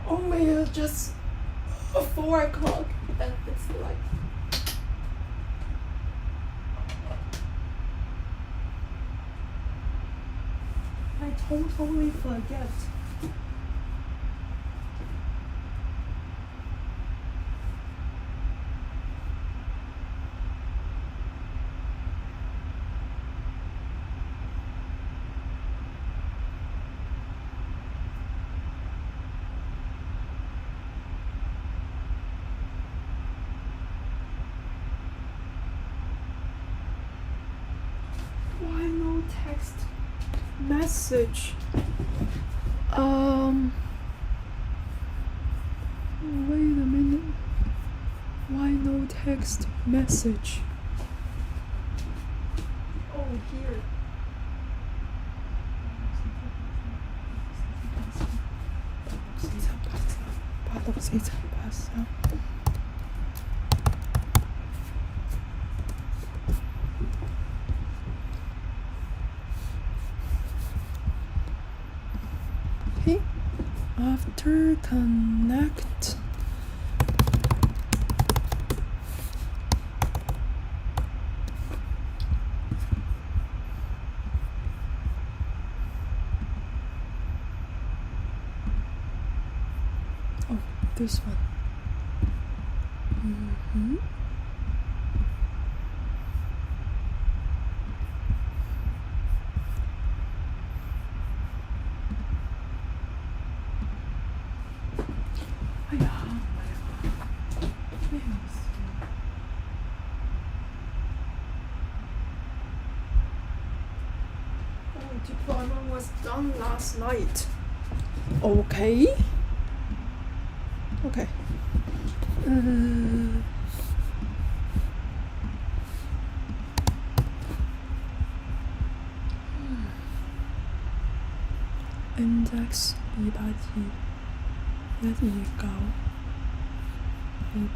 Oh my god, just 4 o'clock and it's like I totally forget. Why no text message? Wait a minute. Why no text message? Oh, here. Okay. After connect. Oh, this one. Deployment was done last night. Okay. Index 282 129 282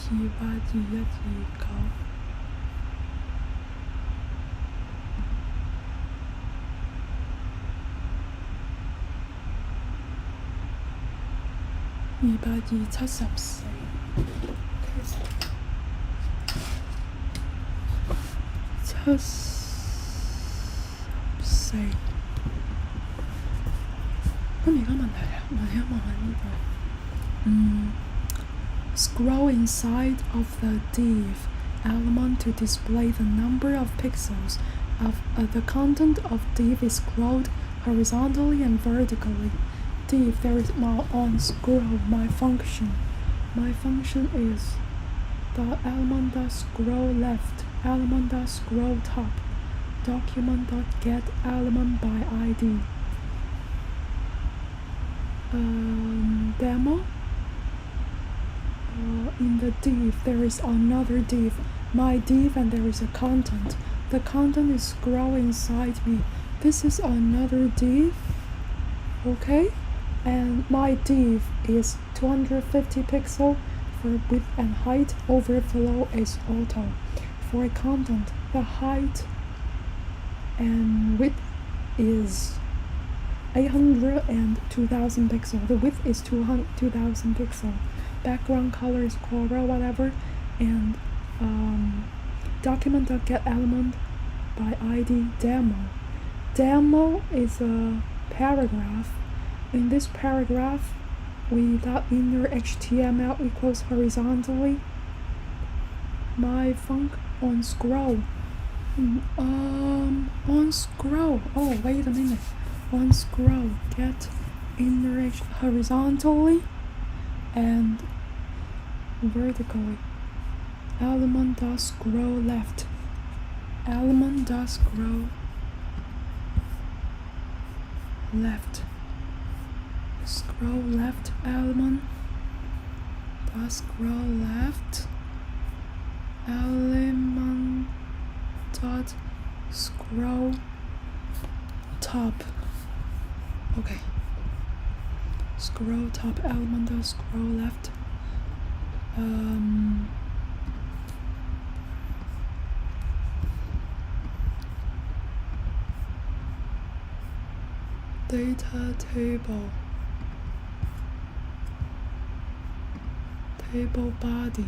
129 274咁而家問題啊，問一問呢個，scroll inside of the div element to display the number of pixels of the content of div is scrolled horizontally and vertically. Div, there is now on scroll my function. My function is the element dot scroll left, element dot scroll top, document dot get element by ID. Demo. In the div there is another div, my div, and there is a content. The content is scroll inside me. This is another div, okay, and my div is 250 pixel for width and height. Overflow is auto. For content, the height and width is 800 and 2000 pixel. The width is 2000 pixel. Background color is coral, whatever, and document.get element by ID demo. Demo is a paragraph. In this paragraph, we dot inner HTML equals horizontally my func on scroll. On scroll. Oh, wait a minute. On scroll, get inner horizontally and vertically. Element dot scroll left. Element dot scroll left. Scroll left element dot scroll left. Element scroll top. Okay. Scroll top element, scroll left. Data table. Table body.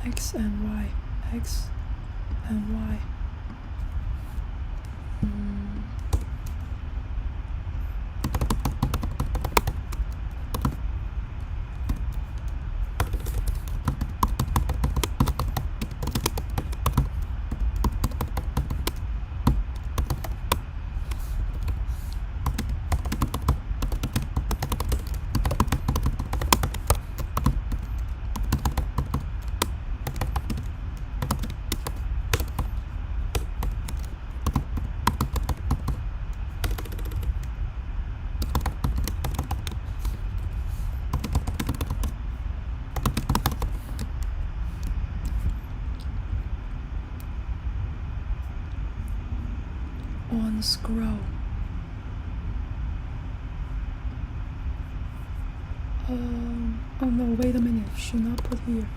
X and Y, X and Y. On scroll. Oh no, wait a minute, should not put here.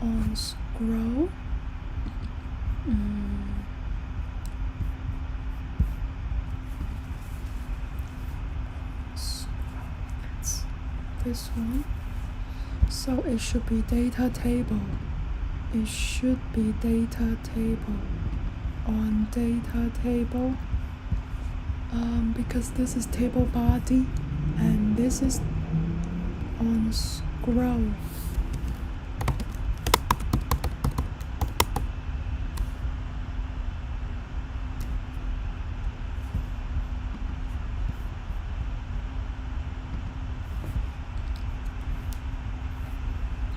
On scroll. That's this one. So it should be data table. It should be data table. On data table, because this is table body and this is on scroll.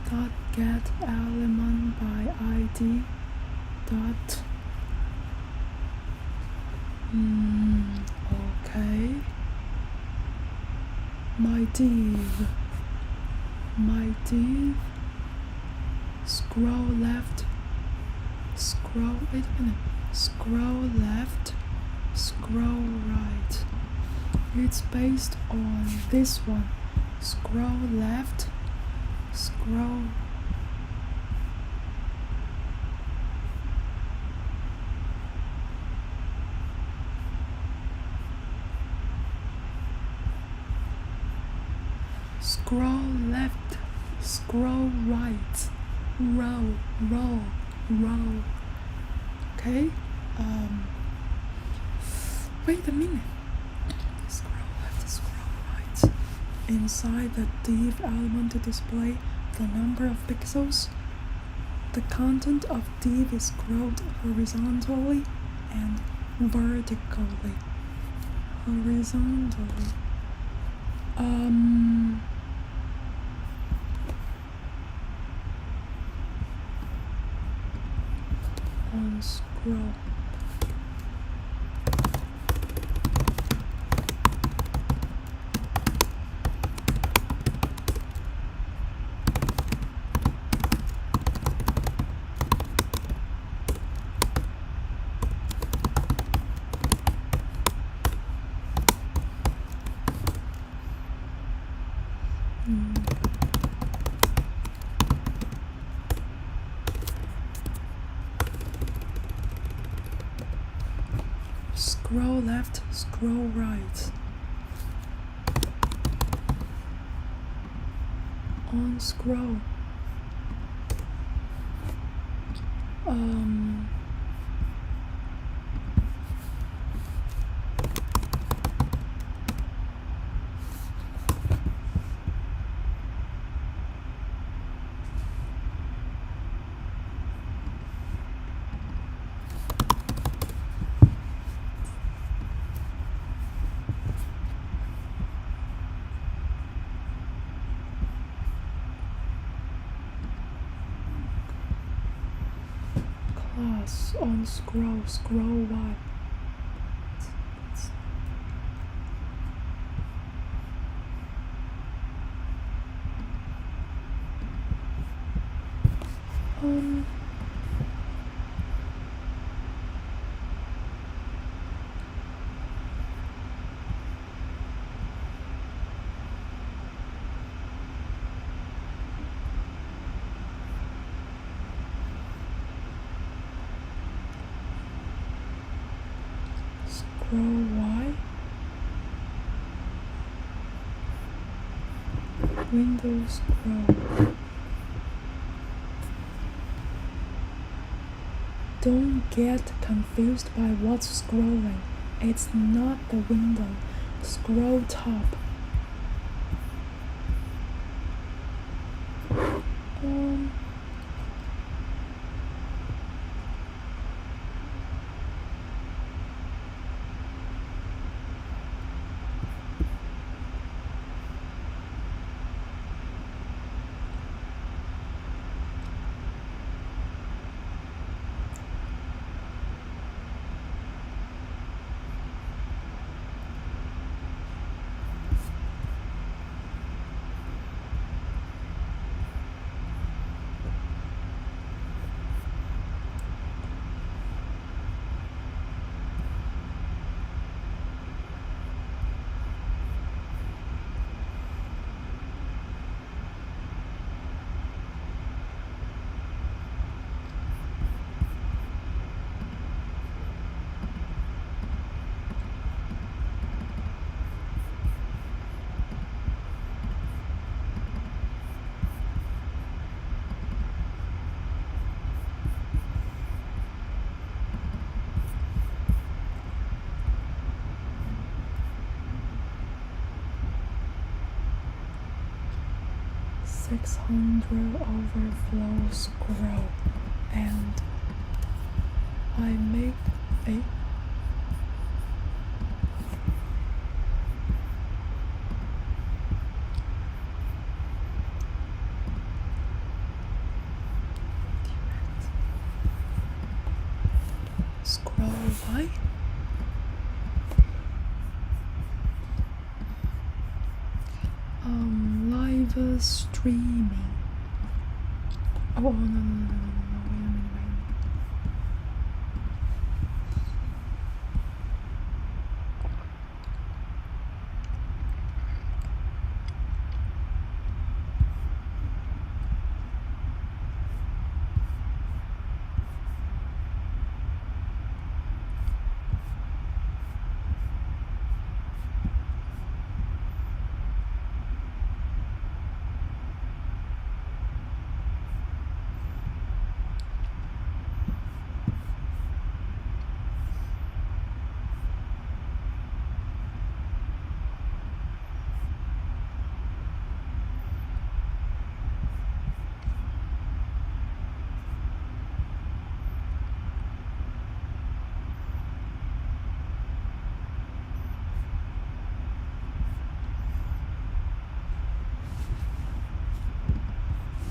Dot get element by ID dot okay. My div scroll left, scroll left, scroll right. It's based on this one. Scroll left, scroll left, scroll right, row. Okay. Wait a minute. Scroll left, scroll right. Inside the div element to display the number of pixels, the content of div is scrolled horizontally and vertically. On scroll. Scroll left, scroll right. On scroll. On scroll Y. Scroll Y. Windows scroll. Don't get confused by what's scrolling. It's not the window. Scroll top. $600 overflow scroll, and I make a scroll by live streaming. Oh no, wait a minute.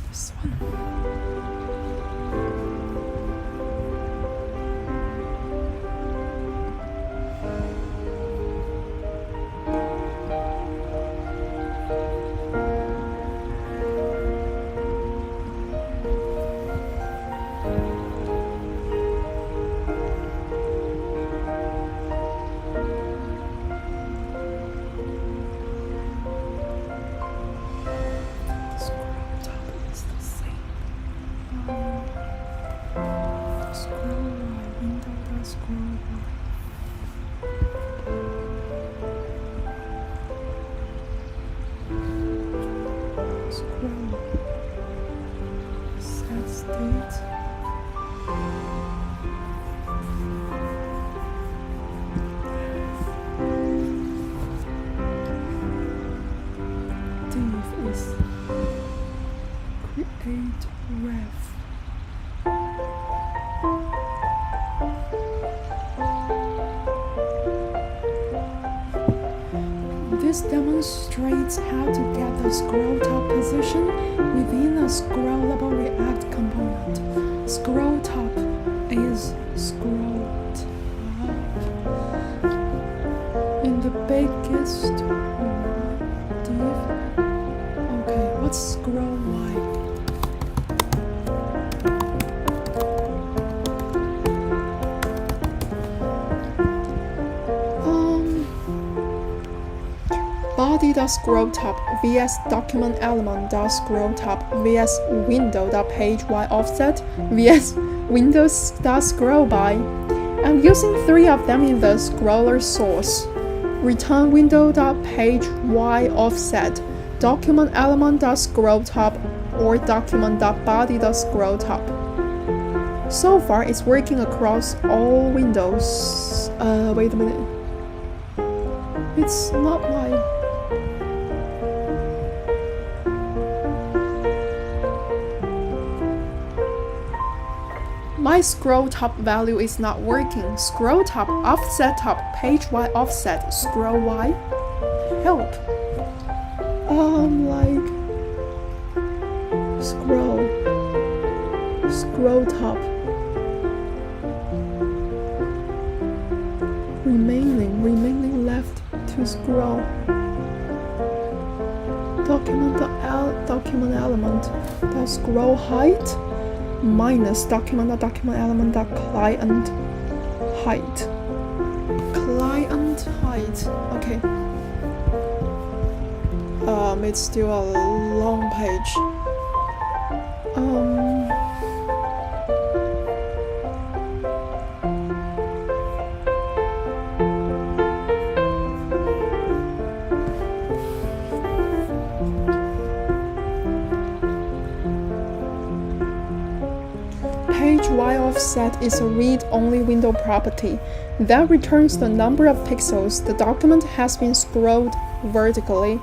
This one. Create ref. This demonstrates how to get the scroll top position within a scrollable React component. Scroll top is scrolled up in the biggest div. Okay, what's scroll like? Body.scrollTop vs document element.scrollTop vs window.page_y_offset vs windows.scrollby. I'm using 3 of them in the scroller source. Return window.page_y_offset, document element.scrollTop, or document.body.scrollTop. So far, it's working across all windows. Wait a minute. It's not like... My scroll top value is not working. Scroll top, offset top, page Y offset, scroll Y. Help. Like scroll top. Remaining left to scroll. Document element. The scroll height. Minus document element client height. Okay. It's still a long page. Page Y offset is a read-only window property that returns the number of pixels the document has been scrolled vertically.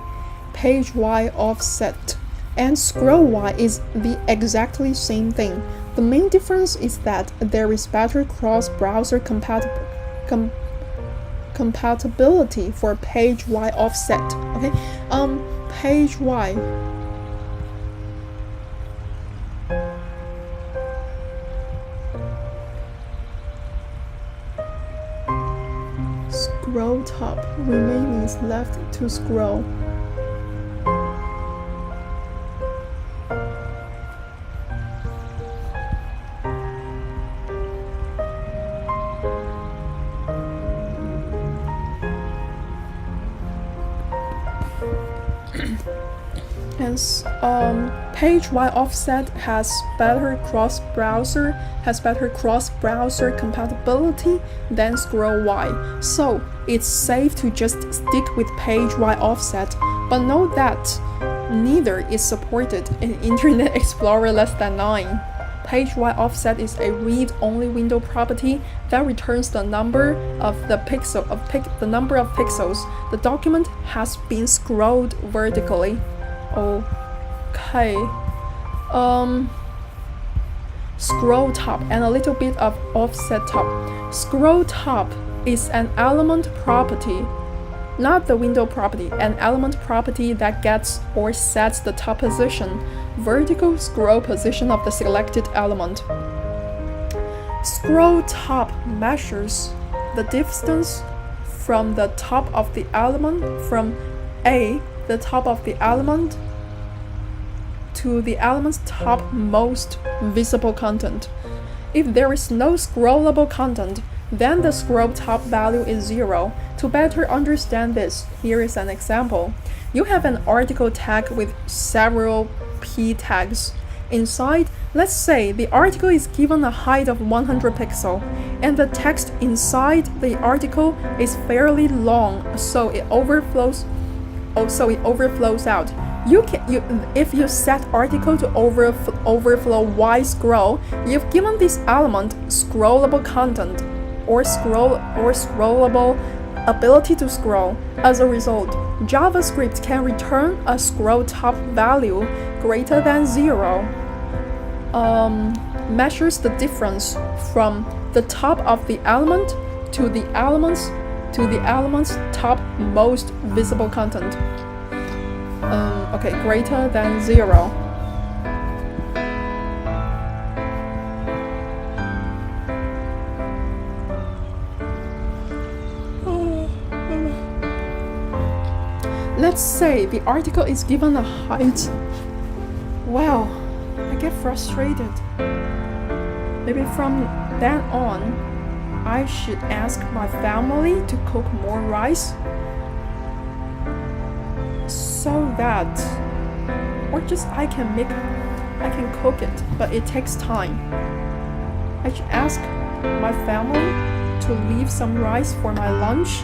Page Y offset and scroll Y is the exactly same thing. The main difference is that there is better cross-browser compatibility for page Y offset. Okay, page Y. Scroll top, remaining is left to scroll. Hence, page Y offset has better cross-browser compatibility than scroll Y. So it's safe to just stick with page Y offset, but note that neither is supported in Internet Explorer less than 9. Page Y offset is a read-only window property that returns the number of pixels the document has been scrolled vertically. Okay. Scroll top and a little bit of offset top. Scroll top is an element property, not the window property, an element property that gets or sets the top position, vertical scroll position of the selected element. Scroll top measures the distance from the top of the element, from A, the top of the element, to the element's topmost visible content. If there is no scrollable content, then the scroll top value is 0. To better understand this, here is an example. You have an article tag with several p tags. Inside, let's say the article is given a height of 100 pixels, and the text inside the article is fairly long, so it overflows out. If you set article to overflow Y scroll, you've given this element scrollable content or scrollable ability to scroll. As a result, JavaScript can return a scroll top value greater than 0. Measures the difference from the top of the element to the element's topmost visible content. Greater than 0. let's say the article is given a height. Well, I get frustrated. Maybe from then on, I should ask my family to cook more rice so that, or just I can cook it, but it takes time. I should ask my family to leave some rice for my lunch,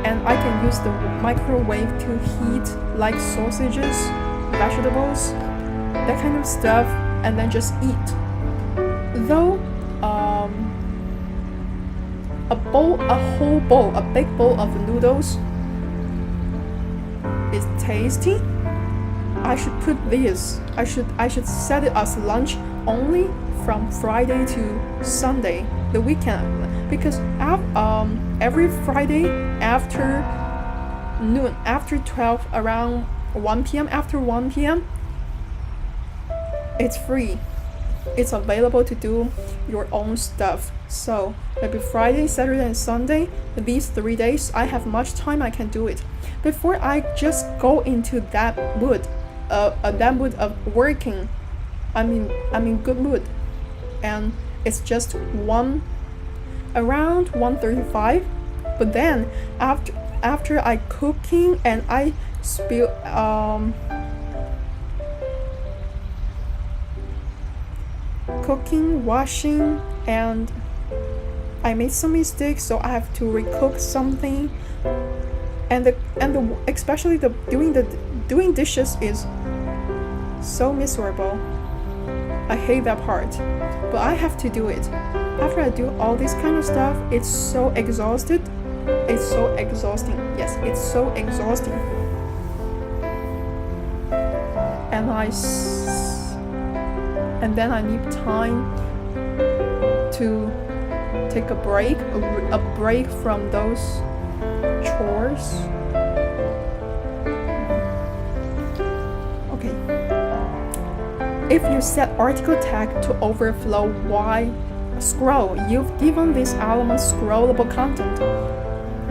and I can use the microwave to heat like sausages, vegetables, that kind of stuff, and then just eat. Though a big bowl of noodles is tasty, I should put this. I should set it as lunch only from Friday to Sunday, the weekend, because every Friday after noon, after 12, around 1 p.m. after 1 p.m. it's free. It's available to do your own stuff. So maybe Friday, Saturday, and Sunday, these 3 days, I have much time, I can do it. Before I just go into that mood of working, I'm in good mood, and it's just around 1:35. But then after I cooking and I spill cooking, washing, and I made some mistakes, so I have to recook something, and especially doing dishes is so miserable. I hate that part, but I have to do it. After I do all this kind of stuff, it's so exhausting. Yes, it's so exhausting. And then I need time to take a break from those chores. Okay. If you set article tag to overflow while scroll, you've given this element scrollable content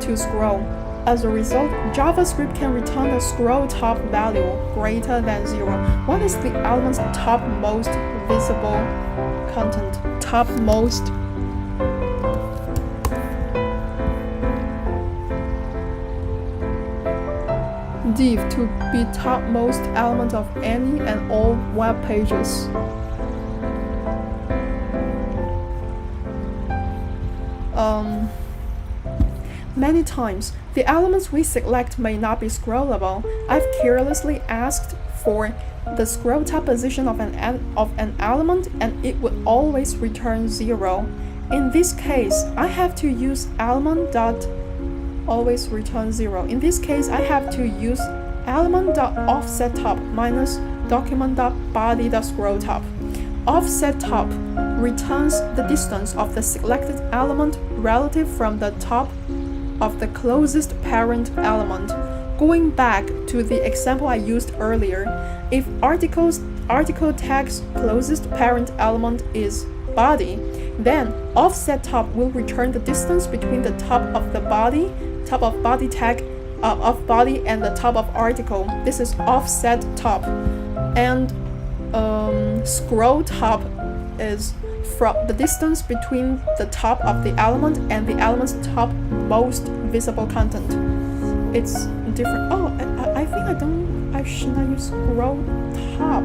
to scroll. As a result, JavaScript can return a scroll top value greater than 0. What is the element's topmost visible content? Topmost. Div to be topmost element of any and all web pages. Many times, the elements we select may not be scrollable. I've carelessly asked for the scroll top position of an element, and it would always return 0. In this case, I have to use element.always return 0. In this case, I have to use element.offsetTop minus document.body.scrollTop. OffsetTop returns the distance of the selected element relative from the top of the closest parent element. Going back to the example I used earlier, if article tag's closest parent element is body, then offsetTop will return the distance between the top of body tag of body and the top of article. This is offsetTop. And scrollTop is from the distance between the top of the element and the element's top most visible content. It's different. Oh, I think I should not use scroll top.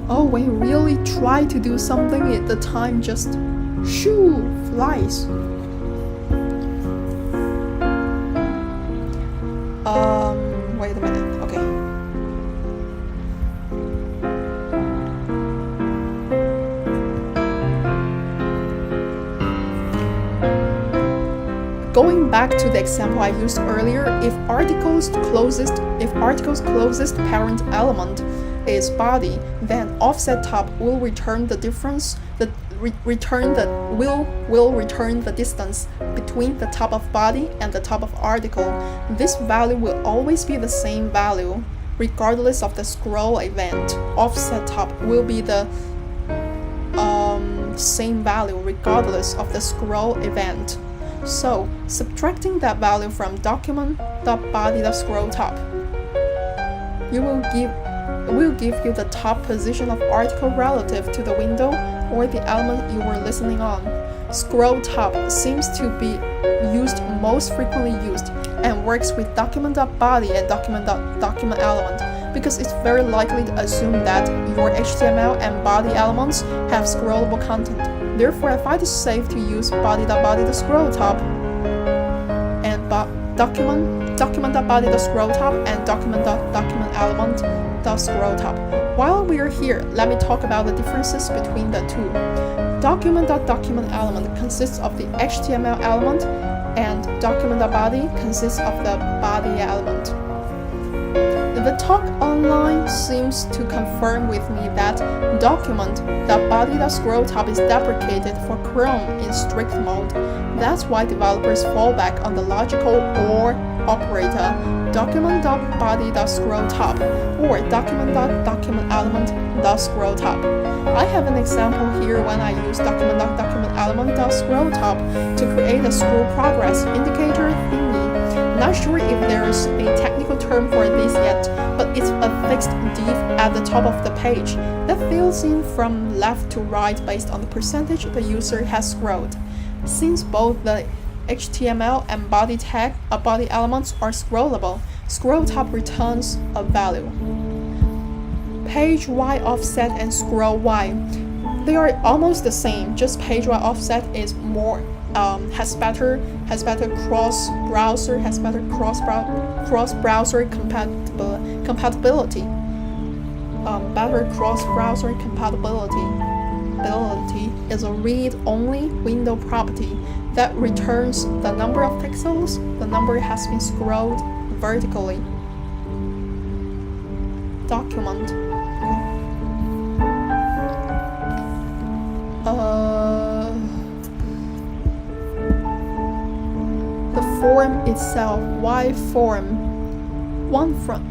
Oh, when you really try to do something, the time just flies. Wait a minute. Okay. Going back to the example I used earlier, if article's closest parent element is body, then offsetTop will return the difference. Will return the distance between the top of body and the top of article. This value will always be the same value, regardless of the scroll event. OffsetTop will be the same value regardless of the scroll event. So, subtracting that value from document.body.scroll_top will give you the top position of article relative to the window or the element you were listening on. Scroll top seems to be most frequently used and works with document.body and document.document element because it's very likely to assume that your HTML and body elements have scrollable content. Therefore, I find it safe to use body.body.scroll_top and document.body.scroll_top and document.document element.scroll_top. While we are here, let me talk about the differences between the two. Document.document element consists of the HTML element and document.body consists of the body element. The talk online seems to confirm with me that document.body.scroll_top is deprecated for Chrome in strict mode. That's why developers fall back on the logical OR operator document.body.scroll_top or document.document element.scroll_top. I have an example here when I use document.document element.scroll_top to create a scroll progress indicator thingy. Not sure if there is a technical term for this yet, but it's a fixed div at the top of the page that fills in from left to right based on the percentage the user has scrolled. Since both the HTML and body tag body elements are scrollable, scroll top returns a value. Page Y offset and scroll Y. They are almost the same, just page Y offset is more has better cross browser compatibility. Better cross browser compatibility is a read-only window property that returns the number of pixels the number has been scrolled vertically. Document. The form itself, Y form, one from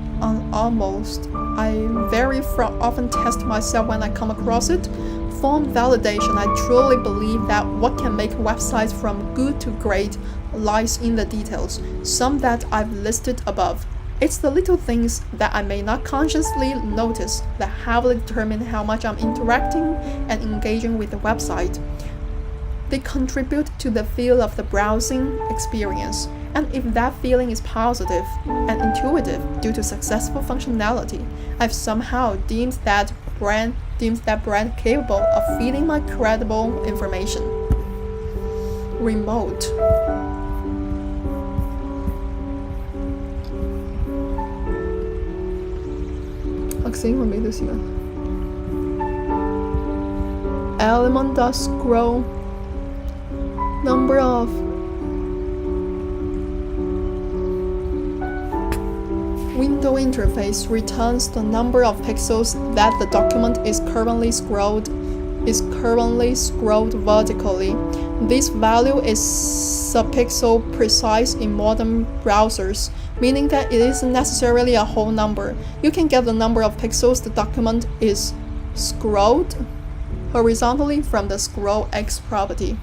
almost. I very often test myself when I come across it. Form validation. I truly believe that what can make websites from good to great lies in the details, some that I've listed above. It's the little things that I may not consciously notice that heavily determine how much I'm interacting and engaging with the website. They contribute to the feel of the browsing experience, and if that feeling is positive and intuitive due to successful functionality, I've somehow deemed that brand capable of feeding my credible information. Remote. Element.scroll number of window interface returns the number of pixels that the document is currently scrolled vertically. This value is subpixel precise in modern browsers, meaning that it isn't necessarily a whole number. You can get the number of pixels the document is scrolled horizontally from the scroll X property.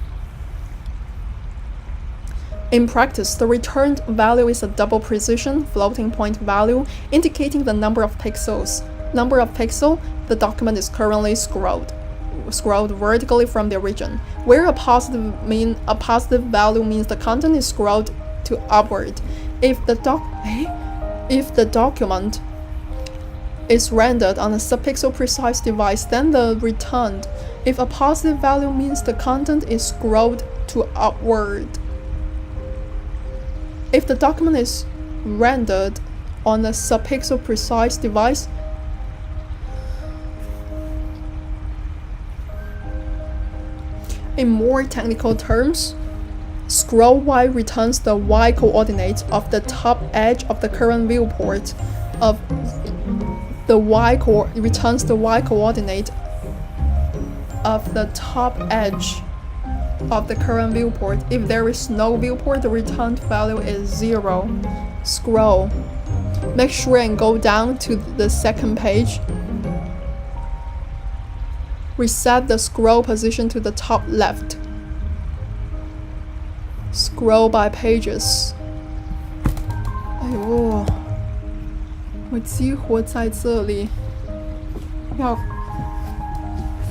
In practice, the returned value is a double precision floating point value indicating the number of pixels the document is currently scrolled vertically from the origin, where a positive value means the content is scrolled to upward. If the document is rendered on a subpixel precise device, then the returned. If a positive value means the content is scrolled to upward. If the document is rendered on a subpixel precise device, in more technical terms, scroll Y returns the Y coordinate of the top edge of the current viewport returns the Y coordinate of the top edge of the current viewport. If there is no viewport, the returned value is 0. Scroll. Make sure and go down to the second page. Reset the scroll position to the top left. Scroll by pages. 哎呦，我激活在这里，要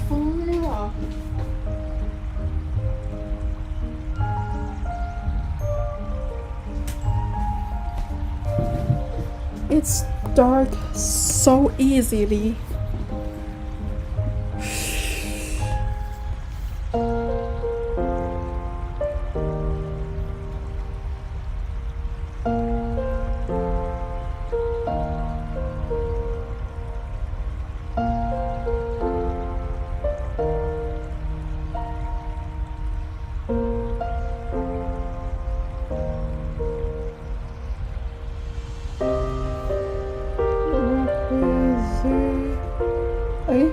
疯了。It's dark so easily.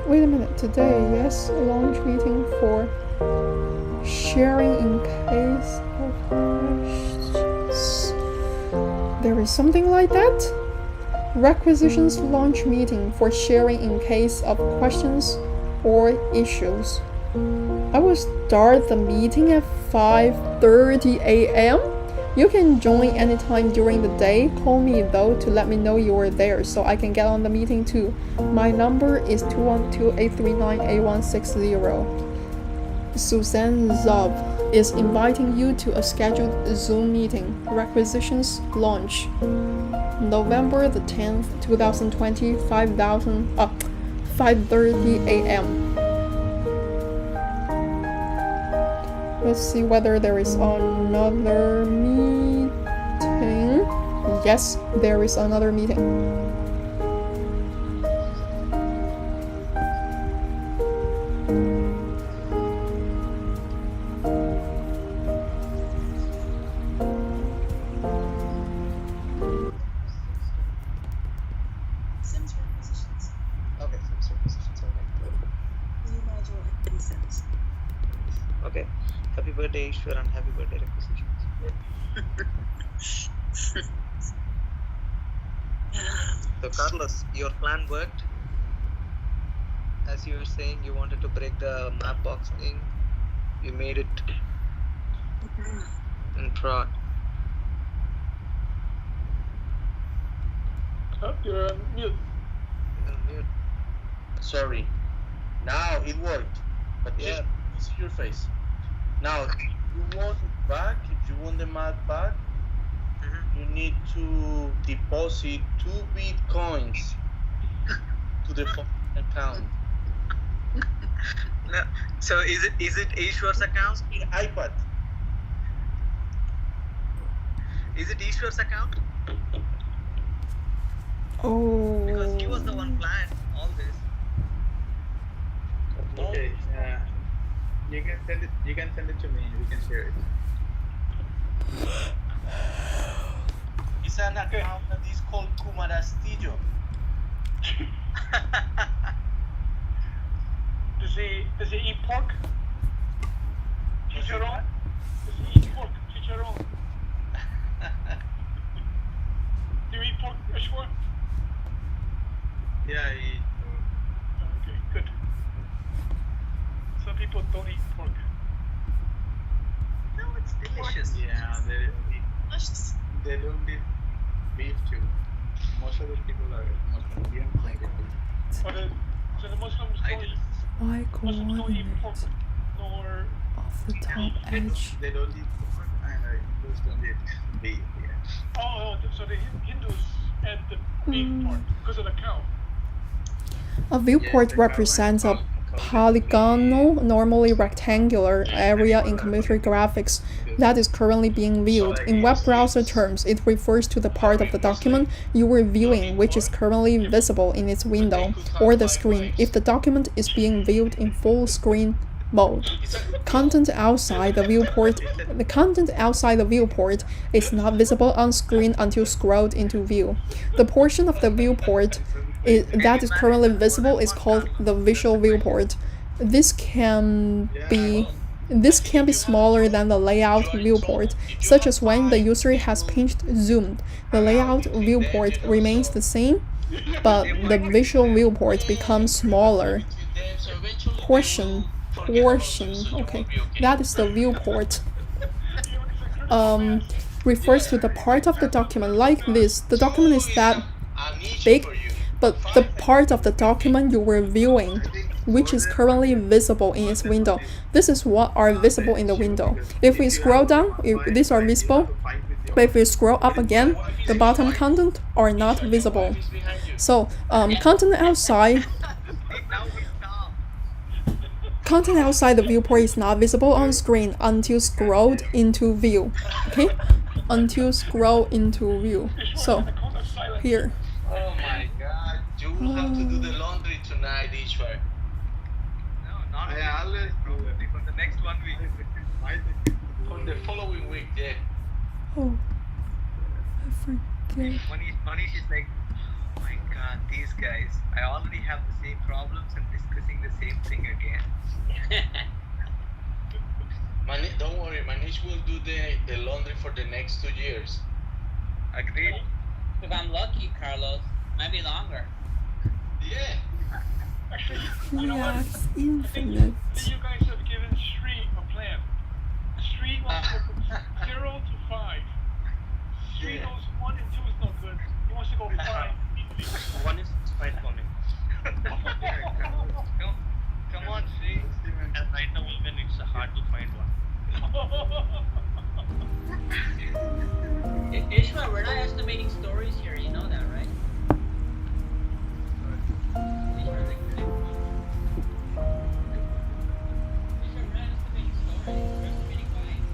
Wait a minute. Today, yes, launch meeting for sharing in case of questions. There is something like that? Requisitions launch meeting for sharing in case of questions or issues. I will start the meeting at 5:30 a.m. You can join anytime during the day. Call me though to let me know you are there so I can get on the meeting too. My number is 212-839-8160. Suzanne Zob is inviting you to a scheduled Zoom meeting. Requisitions launch November the 10th, 2020, 5:30 a.m. Let's see whether there is another meeting. Yes, there is another meeting. Sims requisitions. Okay, Sims requisitions. New module in Sims. Okay. Happy birthday, Ishwar, and happy birthday requisitions. So, Carlos, your plan worked. As you were saying, you wanted to break the map box thing. You made it in prod. You're on mute. Mute. Sorry. Now it worked. But Yeah. just see your face. Now, if you want it back, if you want the map back, you need to deposit 2 bitcoins to the account. No. So is it Ishwar's account? In iPad. Is it Ishwar's account? Oh. Because he was the one planned all this. Okay. You can send it. You can send it to me. We can share it. It's an account that is called Kumarastillo. Does he eat pork? Chicharron? Does he eat pork? Chicharron? Do you eat pork, Ishwar? Yeah, Okay, good. Some people don't eat pork. No, it's delicious. Yeah, Delicious. they don't eat beef too. Most of the people are Muslim. So the Muslims I don't did. eat, My Muslims don't eat pork coordinate nor of the top edge. they don't eat pork and Hindus don't eat beef. Yeah. So the Hindus add the beef part because of the cow. A viewport represents a polygonal, normally rectangular area in computer graphics that is currently being viewed. In web browser terms, it refers to the part of the document you are viewing which is currently visible in its window or the screen if the document is being viewed in full screen mode. Content outside the viewport is not visible on screen until scrolled into view. The portion of the viewport that is currently visible is called the visual viewport. This can be smaller than the layout viewport, such as when the user has pinched zoomed. The layout viewport remains the same, but the visual viewport becomes smaller. portion. Okay, that is the viewport. Refers to the part of the document like this. The document is that big, but the part of the document you were viewing, which is currently visible in its window. This is what are visible in the window. If we scroll down, these are visible. But if we scroll up again, the bottom content are not visible. So content outside the viewport is not visible on screen until scrolled into view. Okay, until scroll into view. So here. Oh my God! You will have to do the laundry tonight, Ishwar. No, not I'll do it for the next 1 week. For the following week, yeah. Oh, I forget. Manish is like, oh my God, these guys. I already have the same problems and discussing the same thing again. Don't worry, Manish will do the laundry for the next 2 years. Agreed. If I'm lucky, Carlos, might be longer. Yeah. Actually, you know what? Reacts I think infinite. you guys have given Sri a plan. Sri wants to go from 0 to 5. Sri knows 1 and 2 is not good. He wants to go 5 immediately. 1 is fine for me. Come on, Sri. And right now, even it's hard to find one. Ishmael, we're not estimating stories here. You know that, right? Ishmael, we're not estimating stories. We're estimating vibes.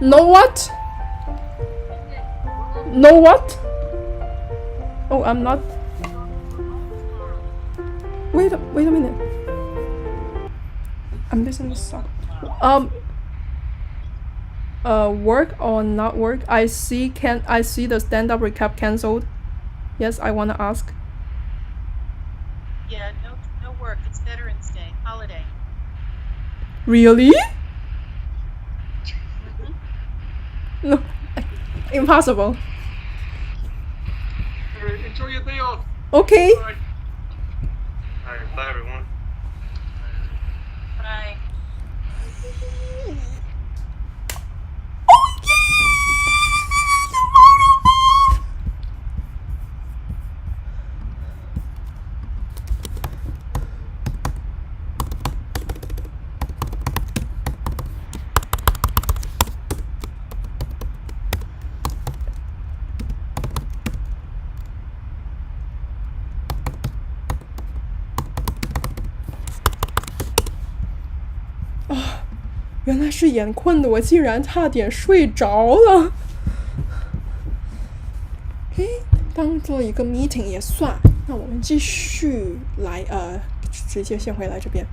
No what? No what? Oh, I'm not. Wait a minute. I'm listening to song. Work or not work? I see the stand-up recap cancelled. Yes, I wanna ask. Yeah, no work. It's Veterans Day, holiday. Really? No, impossible. Enjoy your day off. Okay. Bye. Alright, bye everyone. Bye. Oh, 原来是眼困的，我竟然差点睡着了。嘿，当做一个 meeting 也算。那我们继续来，直接先回来这边。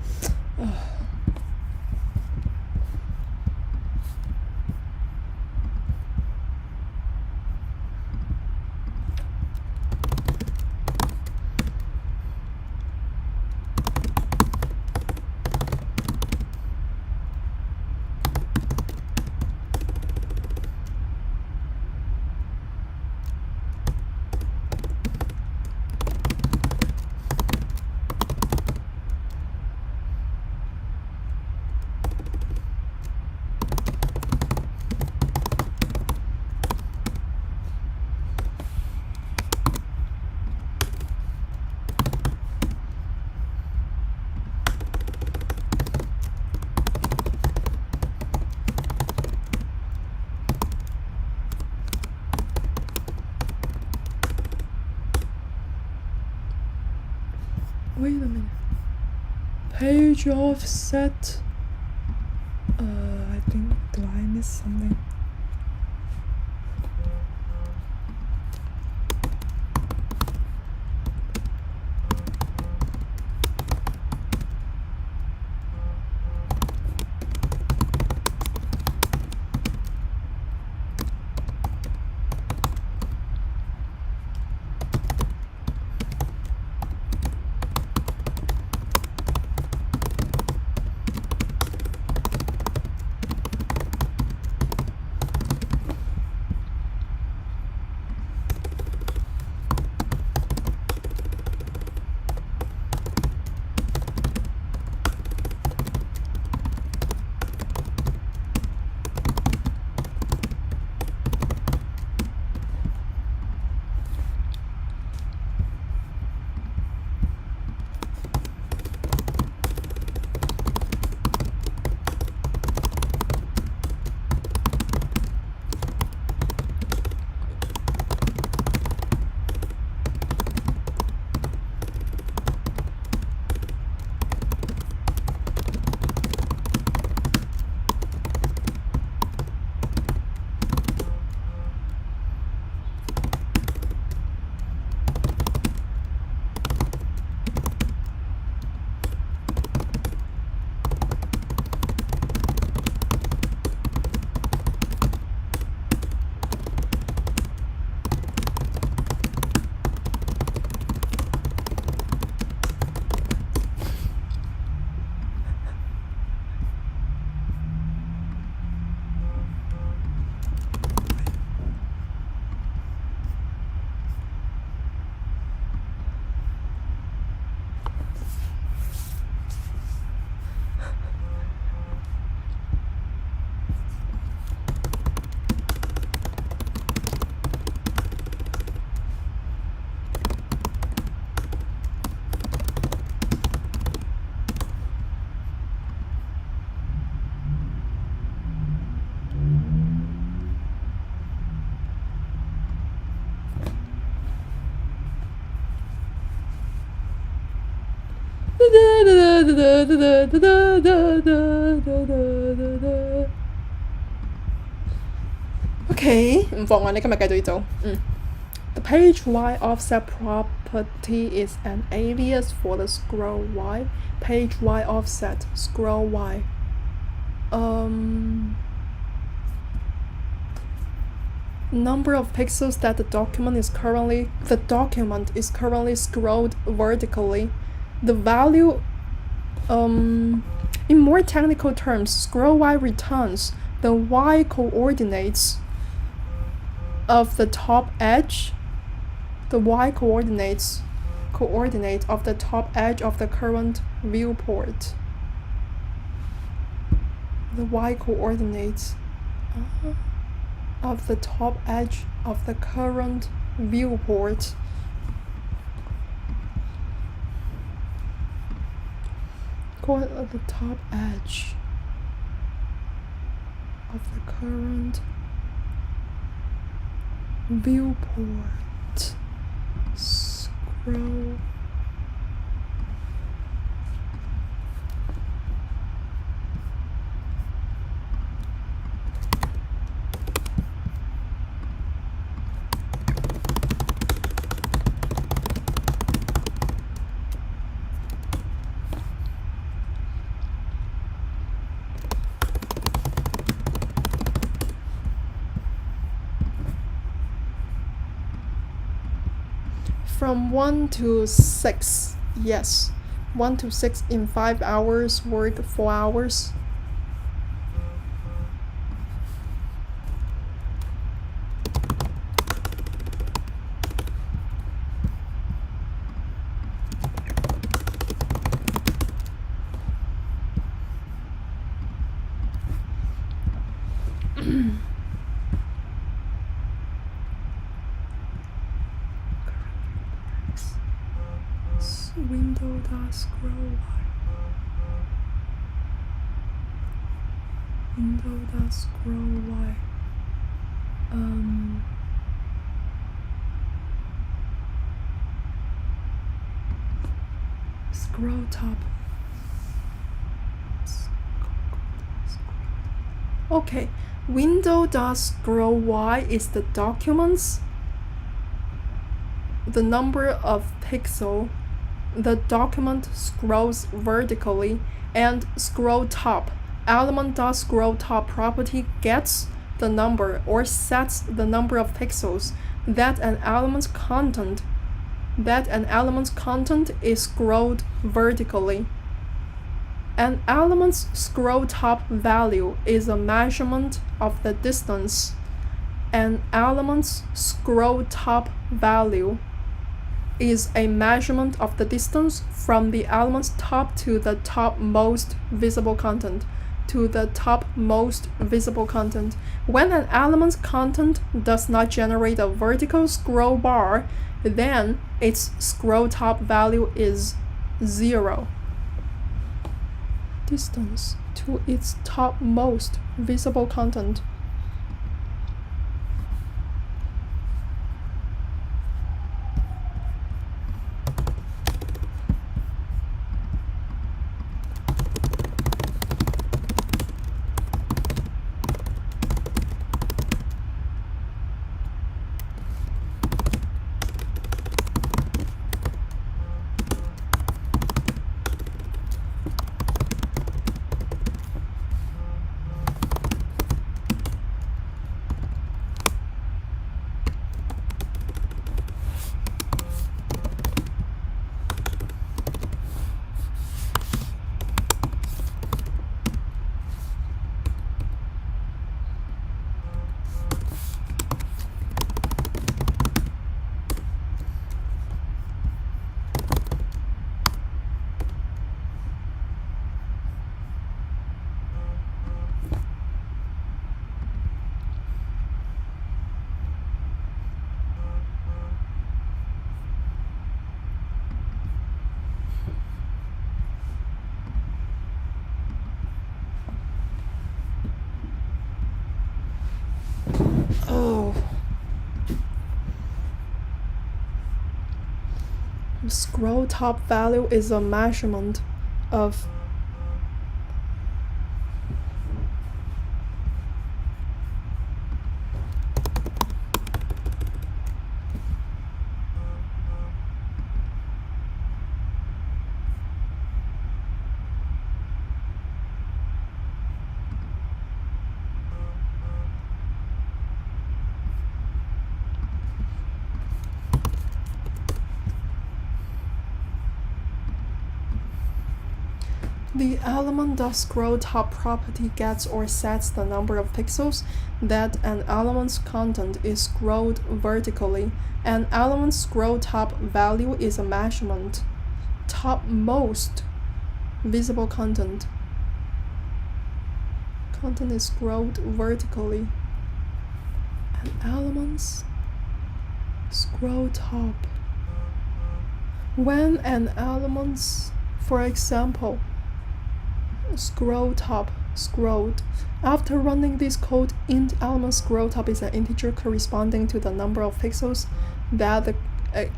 Wait a minute. Page offset. I think, do I miss something? OK， 唔妨礙你今日繼續要做。The page Y offset property is an alias for the scroll Y. Page Y offset scroll Y. Number of pixels that the document is currently scrolled vertically. The value, in more technical terms, scroll Y returns the Y coordinates of the top edge, the Y coordinate of the top edge of the current viewport. The Y coordinates of the top edge of the current viewport. At the top edge of the current viewport. Scroll. From 1 to 6, yes. 1 to 6 in 5 hours, work 4 hours. Window.scroll Y. Scroll top. Okay, window.scroll Y is the documents, the number of pixel the document scrolls vertically, and scroll top. Element.scroll top property gets the number or sets the number of pixels that an element's content is scrolled vertically. An element's scroll top value is a measurement of the distance. An element's scroll top value is a measurement of the distance from the element's top to the topmost visible content. When an element's content does not generate a vertical scroll bar, then its scroll top value is 0. Distance to its topmost visible content. Scroll top value is a measurement of The element dot scroll top property gets or sets the number of pixels that an element's content is scrolled vertically. An element's scroll top value is a measurement. Topmost visible content. Content is scrolled vertically. An element's scroll top. When an element's, for example, scroll top scrolled. After running this code, int element scroll top is an integer corresponding to the number of pixels that the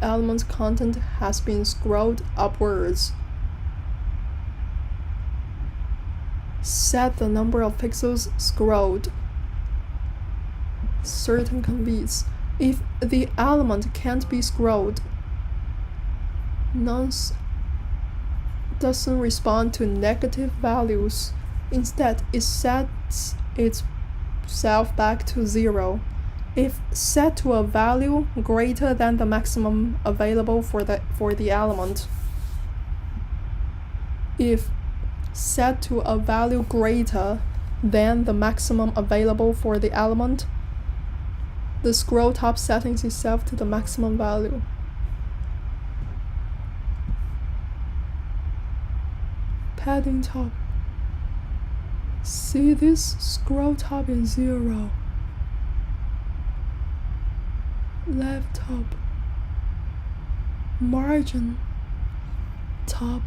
element's content has been scrolled upwards. Set the number of pixels scrolled. Certain conveys. If the element can't be scrolled, nonce doesn't respond to negative values. Instead, it sets itself back to 0. If set to a value greater than the maximum available for the element. If set to a value greater than the maximum available for the element, the scroll top settings itself to the maximum value. Padding top. See, this scroll top is 0. Left top. Margin top.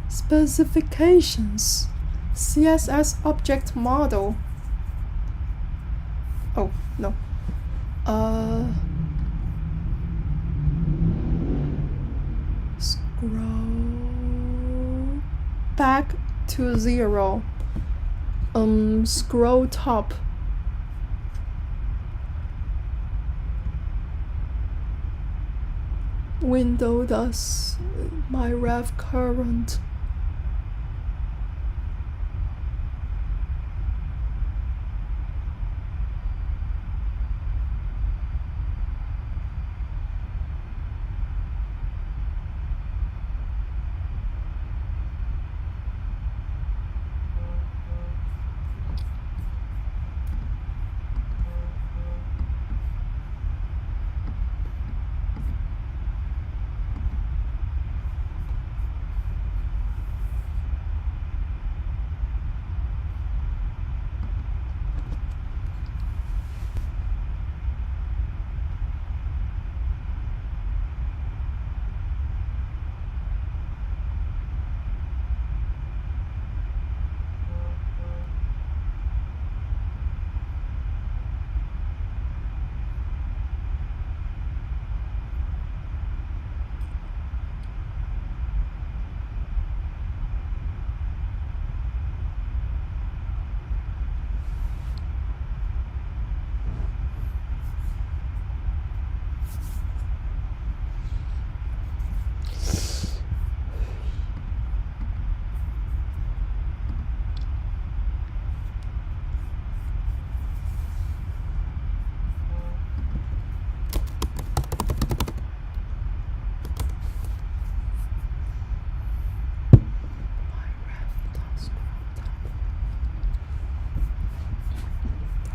Specifications. CSS object model. Oh, no. Scroll back to 0. Scroll top. Window does my ref current.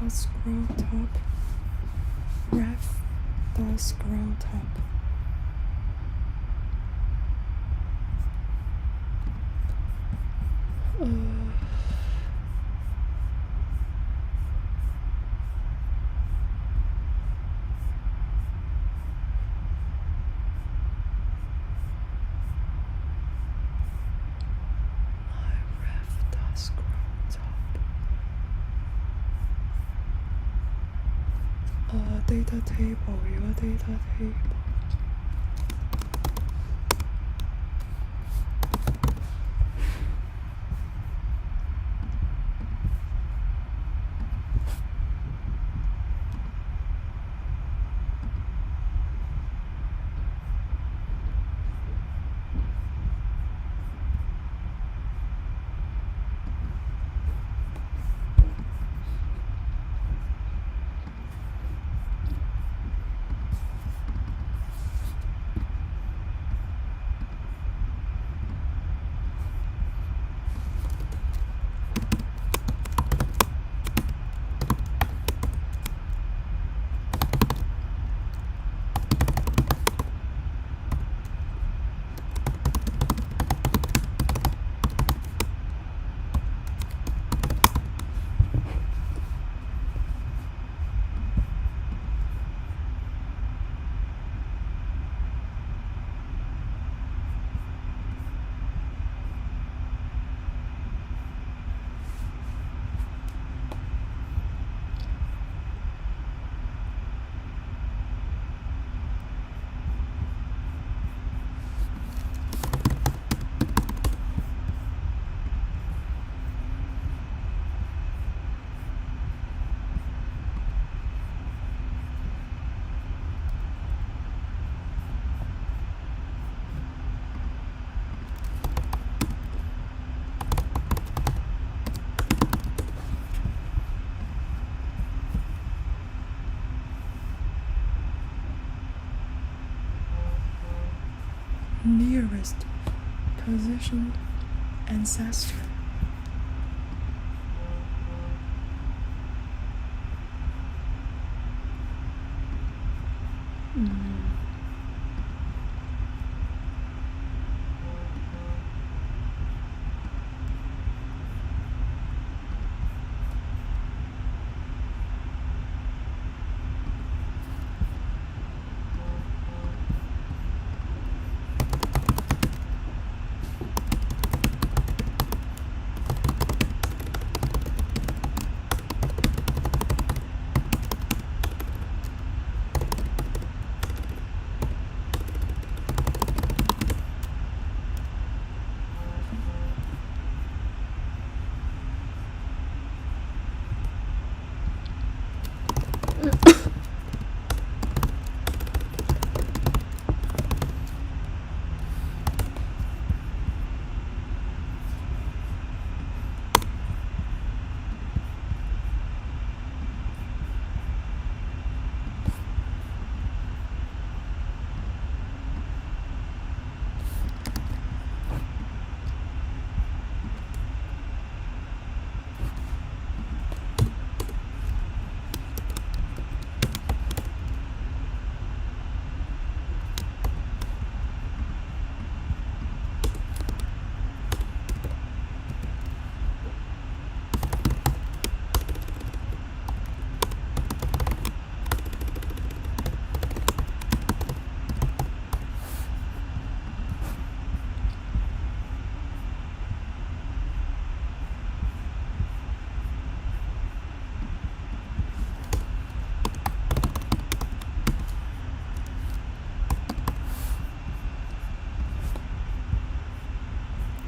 Scroll top, ref dot scroll top. Data table, your data table. nearest position ancestor.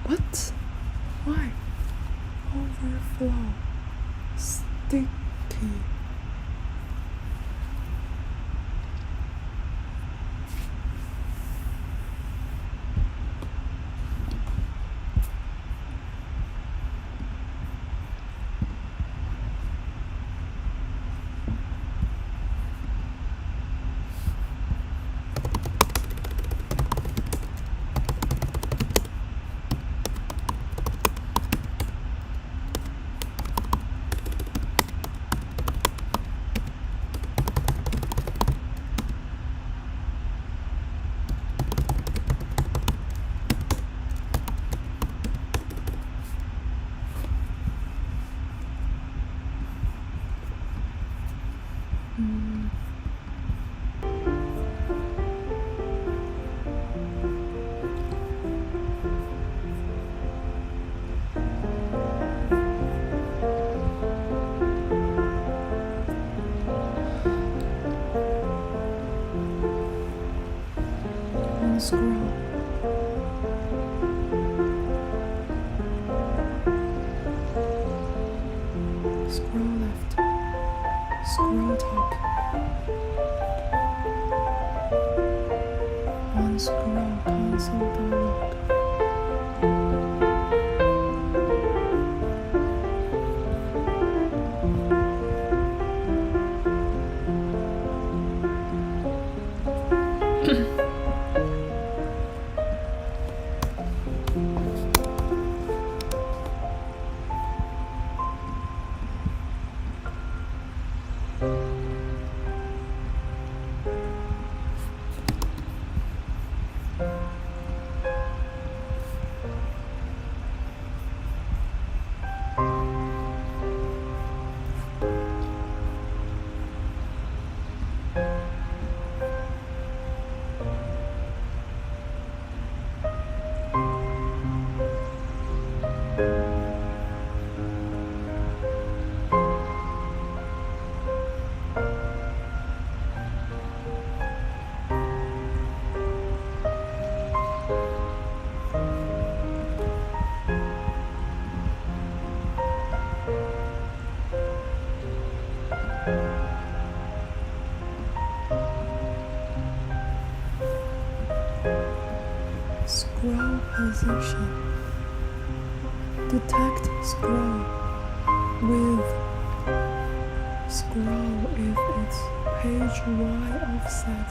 What? Why? Overflow. Sticky. Scroll. Scroll left. Scroll top. One scroll console dialog. Scroll position. Detect scroll with scroll if it's page Y offset.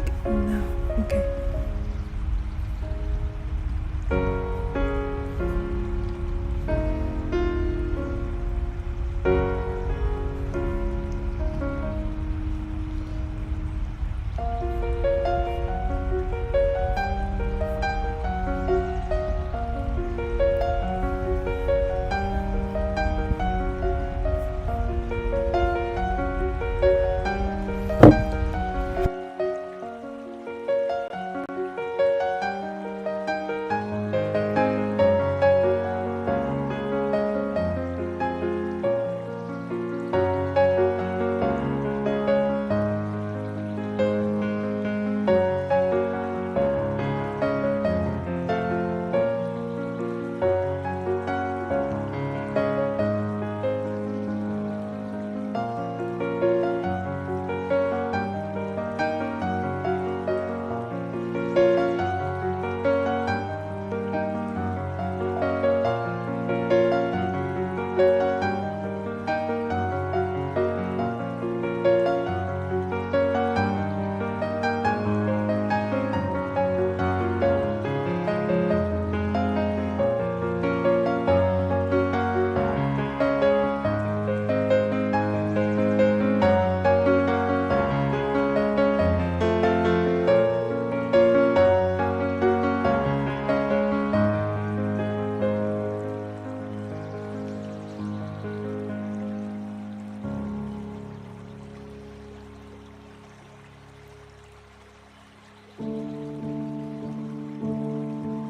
like now. Okay.